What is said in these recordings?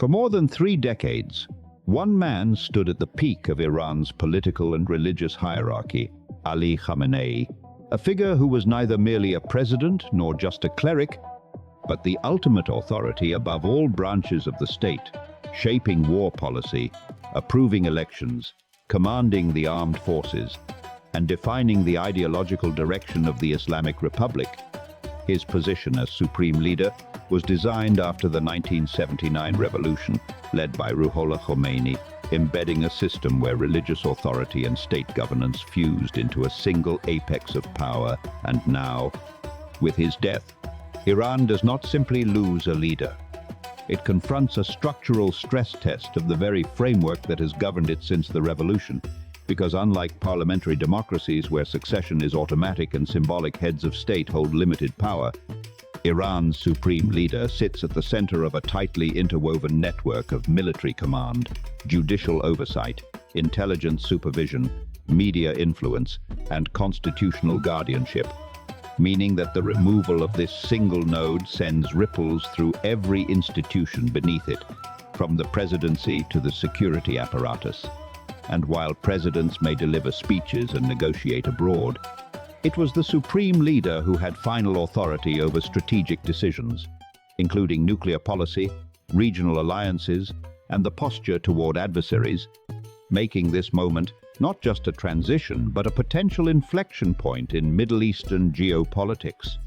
For more than 3 decades, one man stood at the peak of Iran's political and religious hierarchy, Ali Khamenei, a figure who was neither merely a president nor just a cleric, but the ultimate authority above all branches of the state, shaping war policy, approving elections, commanding the armed forces, and defining the ideological direction of the Islamic Republic. His position as supreme leader was designed after the 1979 revolution, led by Ruhollah Khomeini, embedding a system where religious authority and state governance fused into a single apex of power. And now, with his death, Iran does not simply lose a leader. It confronts a structural stress test of the very framework that has governed it since the revolution, because unlike parliamentary democracies where succession is automatic and symbolic heads of state hold limited power, Iran's supreme leader sits at the center of a tightly interwoven network of military command, judicial oversight, intelligence supervision, media influence, and constitutional guardianship, meaning that the removal of this single node sends ripples through every institution beneath it, from the presidency to the security apparatus. And while presidents may deliver speeches and negotiate abroad, it was the supreme leader who had final authority over strategic decisions, including nuclear policy, regional alliances, and the posture toward adversaries, making this moment not just a transition, but a potential inflection point in Middle Eastern geopolitics.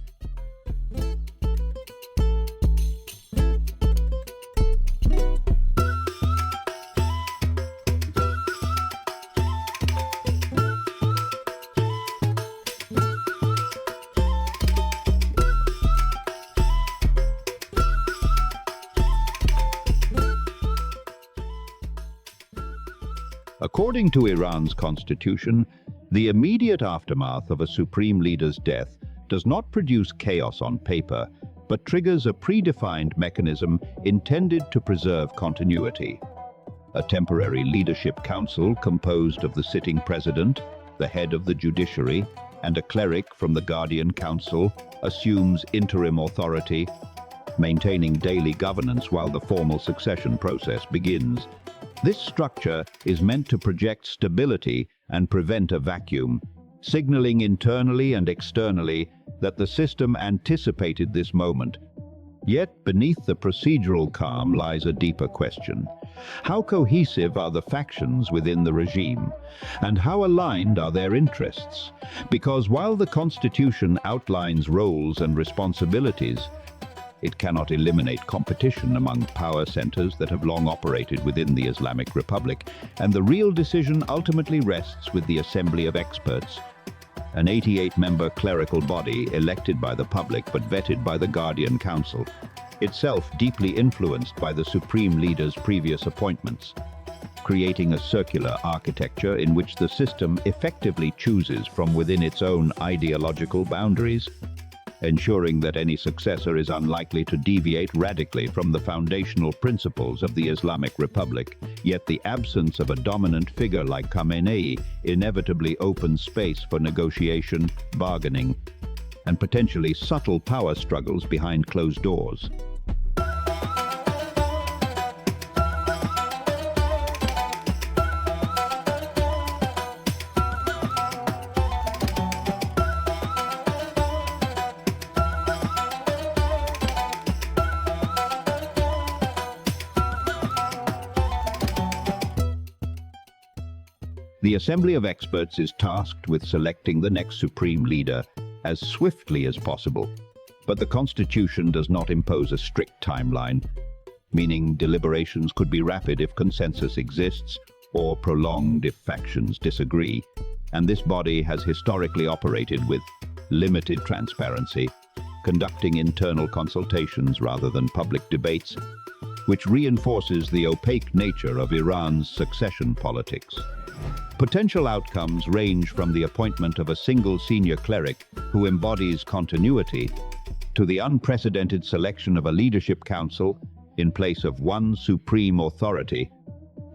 According to Iran's constitution, the immediate aftermath of a supreme leader's death does not produce chaos on paper, but triggers a predefined mechanism intended to preserve continuity. A temporary leadership council composed of the sitting president, the head of the judiciary, and a cleric from the Guardian Council assumes interim authority, maintaining daily governance while the formal succession process begins. This structure is meant to project stability and prevent a vacuum, signaling internally and externally that the system anticipated this moment. Yet beneath the procedural calm lies a deeper question. How cohesive are the factions within the regime? And how aligned are their interests? Because while the Constitution outlines roles and responsibilities, it cannot eliminate competition among power centers that have long operated within the Islamic Republic, and the real decision ultimately rests with the Assembly of Experts, an 88-member clerical body elected by the public but vetted by the Guardian Council, itself deeply influenced by the supreme leader's previous appointments, creating a circular architecture in which the system effectively chooses from within its own ideological boundaries, ensuring that any successor is unlikely to deviate radically from the foundational principles of the Islamic Republic. Yet the absence of a dominant figure like Khamenei inevitably opens space for negotiation, bargaining, and potentially subtle power struggles behind closed doors. The Assembly of Experts is tasked with selecting the next supreme leader as swiftly as possible, but the Constitution does not impose a strict timeline, meaning deliberations could be rapid if consensus exists or prolonged if factions disagree, and this body has historically operated with limited transparency, conducting internal consultations rather than public debates, which reinforces the opaque nature of Iran's succession politics. Potential outcomes range from the appointment of a single senior cleric who embodies continuity to the unprecedented selection of a leadership council in place of one supreme authority,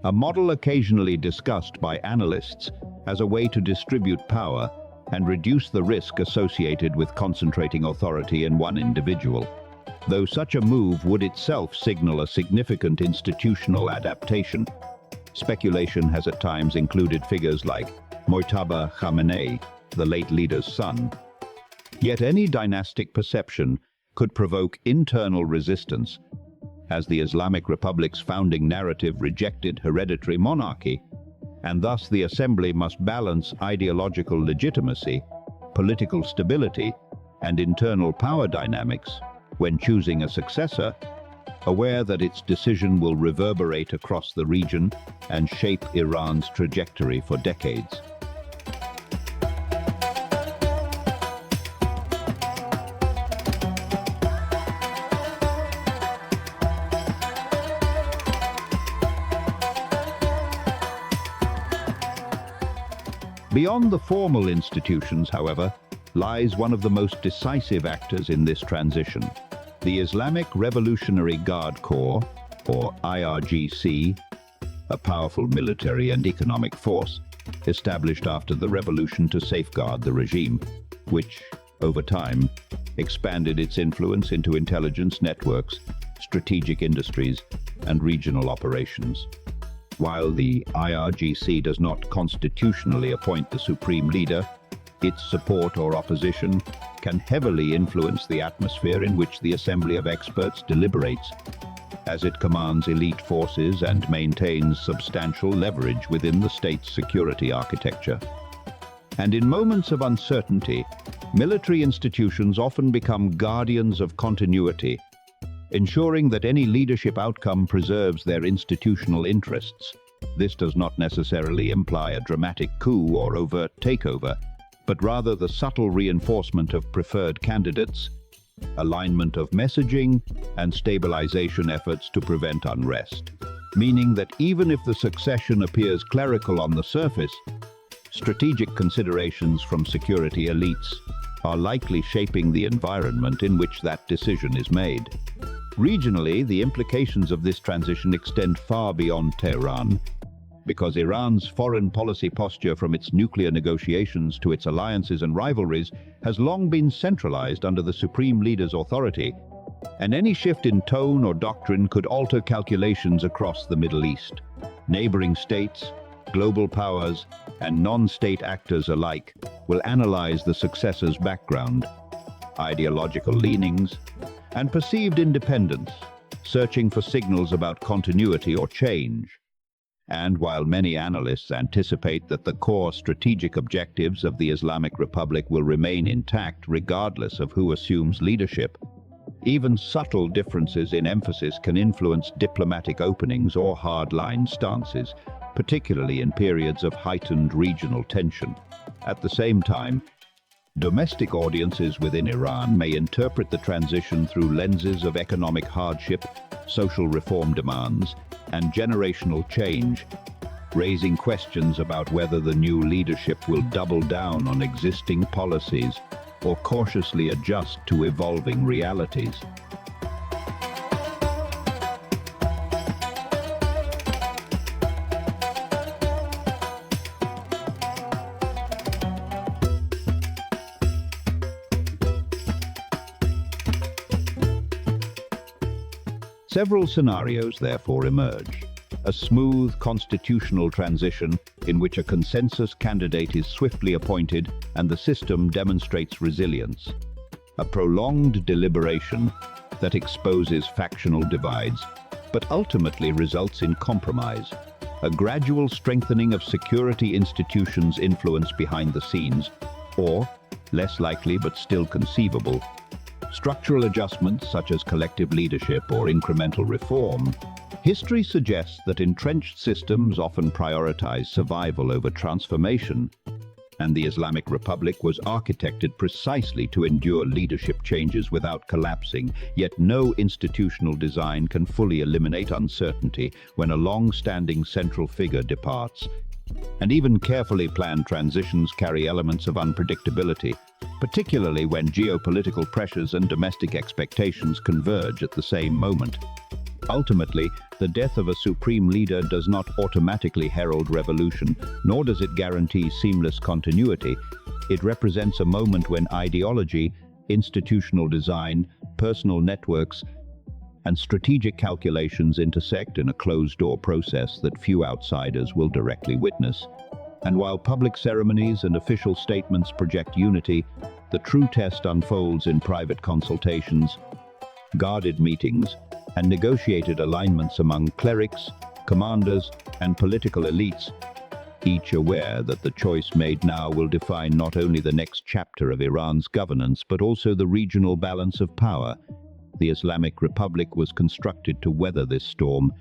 a model occasionally discussed by analysts as a way to distribute power and reduce the risk associated with concentrating authority in one individual. though such a move would itself signal a significant institutional adaptation. Speculation has at times included figures like Ruhollah Khomeini, the late leader's son. Yet any dynastic perception could provoke internal resistance, as the Islamic Republic's founding narrative rejected hereditary monarchy, and thus the assembly must balance ideological legitimacy, political stability, and internal power dynamics when choosing a successor, aware that its decision will reverberate across the region and shape Iran's trajectory for decades. Beyond the formal institutions, however, lies one of the most decisive actors in this transition. The Islamic Revolutionary Guard Corps, or IRGC, a powerful military and economic force established after the revolution to safeguard the regime, which, over time, expanded its influence into intelligence networks, strategic industries, and regional operations. While the IRGC does not constitutionally appoint the supreme leader, its support or opposition can heavily influence the atmosphere in which the Assembly of Experts deliberates, as it commands elite forces and maintains substantial leverage within the state's security architecture. And in moments of uncertainty, military institutions often become guardians of continuity, ensuring that any leadership outcome preserves their institutional interests. This does not necessarily imply a dramatic coup or overt takeover, but rather the subtle reinforcement of preferred candidates, alignment of messaging, and stabilization efforts to prevent unrest. Meaning that even if the succession appears clerical on the surface, strategic considerations from security elites are likely shaping the environment in which that decision is made. Regionally, the implications of this transition extend far beyond Tehran, because Iran's foreign policy posture, from its nuclear negotiations to its alliances and rivalries, has long been centralized under the supreme leader's authority, and any shift in tone or doctrine could alter calculations across the Middle East. Neighboring states, global powers, and non-state actors alike will analyze the successor's background, ideological leanings, and perceived independence, searching for signals about continuity or change. And while many analysts anticipate that the core strategic objectives of the Islamic Republic will remain intact regardless of who assumes leadership, even subtle differences in emphasis can influence diplomatic openings or hardline stances, particularly in periods of heightened regional tension. At the same time, domestic audiences within Iran may interpret the transition through lenses of economic hardship, social reform demands, and generational change, raising questions about whether the new leadership will double down on existing policies or cautiously adjust to evolving realities. Several scenarios therefore emerge. A smooth constitutional transition in which a consensus candidate is swiftly appointed and the system demonstrates resilience. A prolonged deliberation that exposes factional divides, but ultimately results in compromise. A gradual strengthening of security institutions' influence behind the scenes, or, less likely but still conceivable, structural adjustments such as collective leadership or incremental reform. History suggests that entrenched systems often prioritize survival over transformation, and the Islamic Republic was architected precisely to endure leadership changes without collapsing. Yet no institutional design can fully eliminate uncertainty when a long-standing central figure departs. And even carefully planned transitions carry elements of unpredictability, particularly when geopolitical pressures and domestic expectations converge at the same moment. Ultimately, the death of a supreme leader does not automatically herald revolution, nor does it guarantee seamless continuity. It represents a moment when ideology, institutional design, personal networks and strategic calculations intersect in a closed-door process that few outsiders will directly witness. And while public ceremonies and official statements project unity, the true test unfolds in private consultations, guarded meetings, and negotiated alignments among clerics, commanders, and political elites, each aware that the choice made now will define not only the next chapter of Iran's governance, but also the regional balance of power. The Islamic Republic was constructed to weather this storm,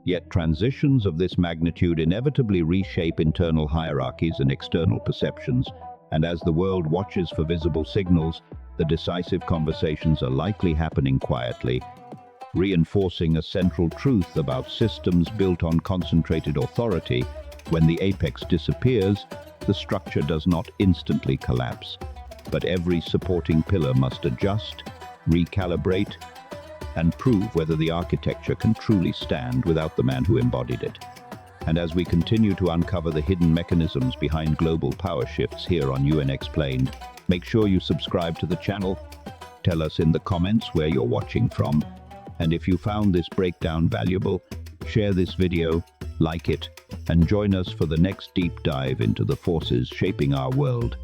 yet transitions of this magnitude inevitably reshape internal hierarchies and external perceptions, and as the world watches for visible signals, the decisive conversations are likely happening quietly, reinforcing a central truth about systems built on concentrated authority. When the apex disappears, the structure does not instantly collapse, but every supporting pillar must adjust, recalibrate, and prove whether the architecture can truly stand without the man who embodied it. And as we continue to uncover the hidden mechanisms behind global power shifts here on UNXPLAINED, make sure you subscribe to the channel, tell us in the comments where you're watching from, and if you found this breakdown valuable, share this video, like it, and join us for the next deep dive into the forces shaping our world.